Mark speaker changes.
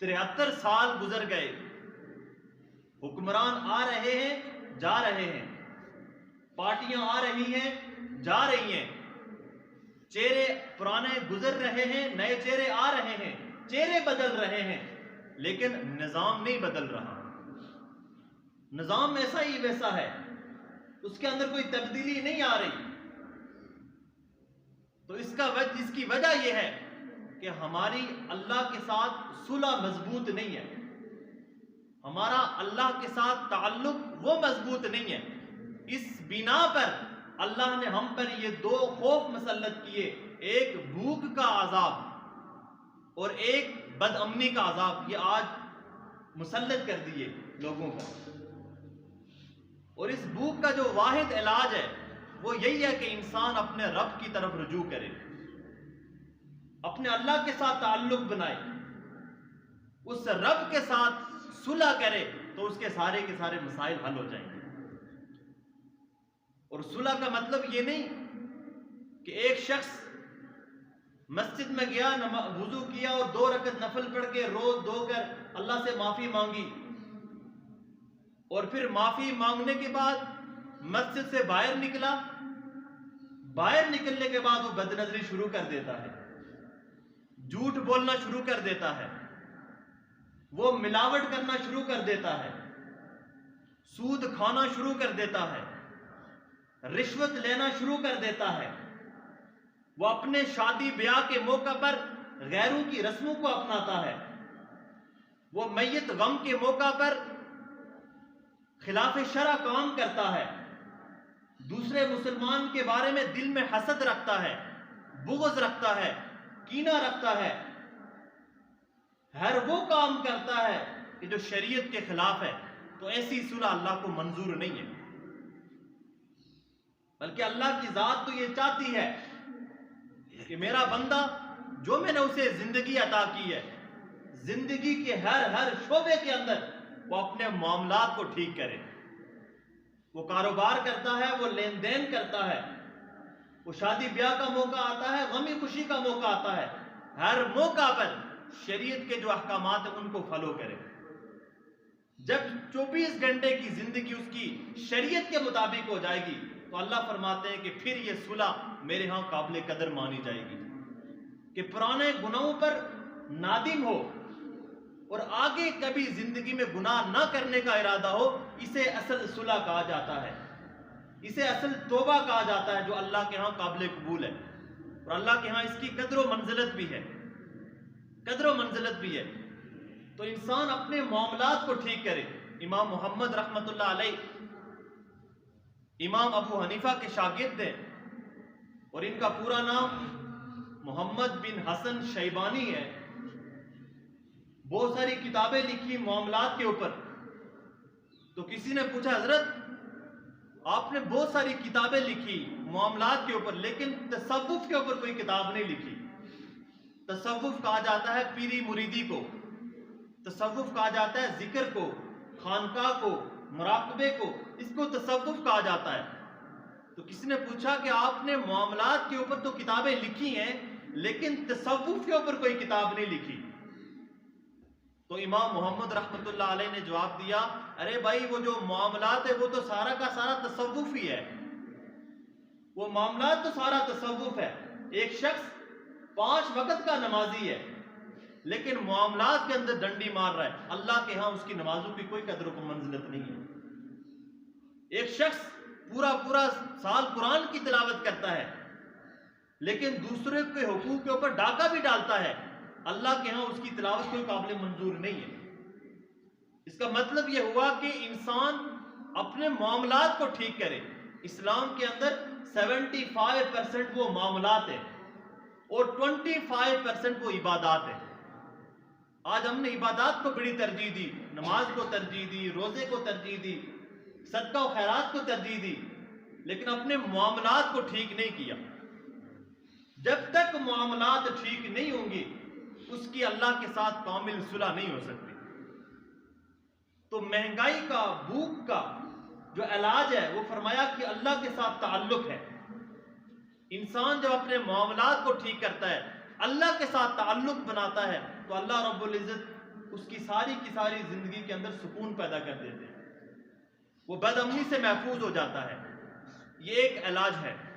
Speaker 1: 73 साल गुजर गए, हुक्मरान आ रहे हैं, जा रहे हैं, पार्टियां आ रही हैं, जा रही हैं, चेहरे पुराने गुजर रहे हैं, नए चेहरे आ रहे हैं, चेहरे बदल रहे हैं, लेकिन निजाम नहीं बदल रहा। निजाम ऐसा ही वैसा है, उसके अंदर कोई तब्दीली नहीं आ रही। तो इसकी वजह यह है कि हमारी अल्लाह के साथ सुलह मजबूत नहीं है, हमारा अल्लाह के साथ ताल्लुक वो मजबूत नहीं है। इस बिना पर अल्लाह ने हम पर ये दो खौफ मुसल्लत किए, एक भूख का अजाब और एक बदअमनी का अजाब, ये आज मुसल्लत कर दिए लोगों पर। और इस भूख का जो वाहिद इलाज है वो यही है कि इंसान अपने रब की तरफ रुजू करे, अपने अल्लाह के साथ ताल्लुक बनाए, उस रब के साथ सुलह करे, तो उसके सारे के सारे मसाइल हल हो जाएंगे। और सुलह का मतलब ये नहीं कि एक शख्स मस्जिद में गया, वुजू किया और 2 रकत नफल पढ़ के रो धोकर अल्लाह से माफी मांगी, और फिर माफी मांगने के बाद मस्जिद से बाहर निकला, बाहर निकलने के बाद वो बदनजरी शुरू कर देता है, झूठ बोलना शुरू कर देता है, वो मिलावट करना शुरू कर देता है, सूद खाना शुरू कर देता है, रिश्वत लेना शुरू कर देता है, वो अपने शादी ब्याह के मौका पर गैरों की रस्मों को अपनाता है, वो मैयत गम के मौका पर खिलाफ शरा काम करता है, दूसरे मुसलमान के बारे में दिल में हसद रखता है, बुग़्ज़ रखता है, कीना रखता है, हर वो काम करता है कि जो शरीयत के खिलाफ है। तो ऐसी सुलह अल्लाह को मंजूर नहीं है, बल्कि अल्लाह की जात तो ये चाहती है कि मेरा बंदा, जो मैंने उसे जिंदगी अता की है, जिंदगी के हर शोबे के अंदर वो अपने मामलात को ठीक करे। वो कारोबार करता है, वो लेन देन करता है, वो शादी ब्याह का मौका आता है, गमी खुशी का मौका आता है, हर मौका पर शरीयत के जो अहकामात है उनको फॉलो करे। जब 24 घंटे की जिंदगी उसकी शरीयत के मुताबिक हो जाएगी, तो अल्लाह फरमाते हैं कि फिर ये सुलह मेरे यहां काबिल कदर मानी जाएगी, कि पुराने गुनाहों पर नादिम हो और आगे कभी जिंदगी में गुनाह ना करने का इरादा हो, इसे असल सुलह कहा जाता है, इसे असल तौबा कहा जाता है, जो अल्लाह के यहां काबिल कबूल है। और अल्लाह के यहां इसकी कदर मंजिलत भी है, कदर मंजिलत भी है। तो इंसान अपने मामलात को ठीक करे। इमाम मोहम्मद रहमतुल्लाह अलैह इमाम अबू हनीफा के शागिर्द हैं, और इनका पूरा नाम मोहम्मद बिन हसन शैबानी है। बहुत सारी किताबें लिखी मामलात के ऊपर। तो किसी ने पूछा, हजरत आपने बहुत सारी किताबें लिखी मामलात के ऊपर, लेकिन तसव्वुफ के ऊपर कोई किताब नहीं लिखी। तसव्वुफ कहा जाता है पीरी मुरीदी को, तसव्वुफ कहा जाता है जिक्र को, खानका को, मुराकबे को, इसको तसव्वुफ कहा जाता है। तो किसी ने पूछा कि आपने मामलात के ऊपर तो किताबें लिखी हैं, लेकिन तसव्वुफ के ऊपर कोई किताब नहीं लिखी। तो इमाम मोहम्मद रहमतुल्लाह अलैह ने जवाब दिया, अरे भाई, वो जो मामलात है वो तो सारा का सारा तसव्वुफ ही है, वो मामलात तो सारा तसव्वुफ है। एक शख्स 5 वक्त का नमाजी है, लेकिन मामलात के अंदर डंडी मार रहा है, अल्लाह के यहां उसकी नमाजों की कोई कदर को मंजिलत नहीं है। एक शख्स पूरा साल कुरान की तिलावत करता है, लेकिन दूसरे के हुकूक के ऊपर डाका भी डालता है, अल्लाह के यहां उसकी तिलावत कोई काबिल मंजूर नहीं है। इसका मतलब यह हुआ कि इंसान अपने मामलात को ठीक करे। इस्लाम के अंदर 75% वो मामलात है और 25% वो इबादात है। आज हमने इबादात को बड़ी तरजीह दी, नमाज को तरजीह दी, रोजे को तरजीह दी, सदका और खैरात को तरजीह दी, लेकिन अपने मामलात को ठीक नहीं किया। जब तक मामलात ठीक नहीं होंगी, उसकी अल्लाह के साथ कामिल सुलह नहीं हो सकती। तो महंगाई का, भूख का जो इलाज है, वो फरमाया कि अल्लाह के साथ ताल्लुक है। इंसान जब अपने मामलात को ठीक करता है, अल्लाह के साथ ताल्लुक बनाता है, तो अल्लाह रब्बुल इज्जत उसकी सारी की सारी जिंदगी के अंदर सुकून पैदा कर देते हैं, वो बदअमनी से महफूज हो जाता है। ये एक इलाज है।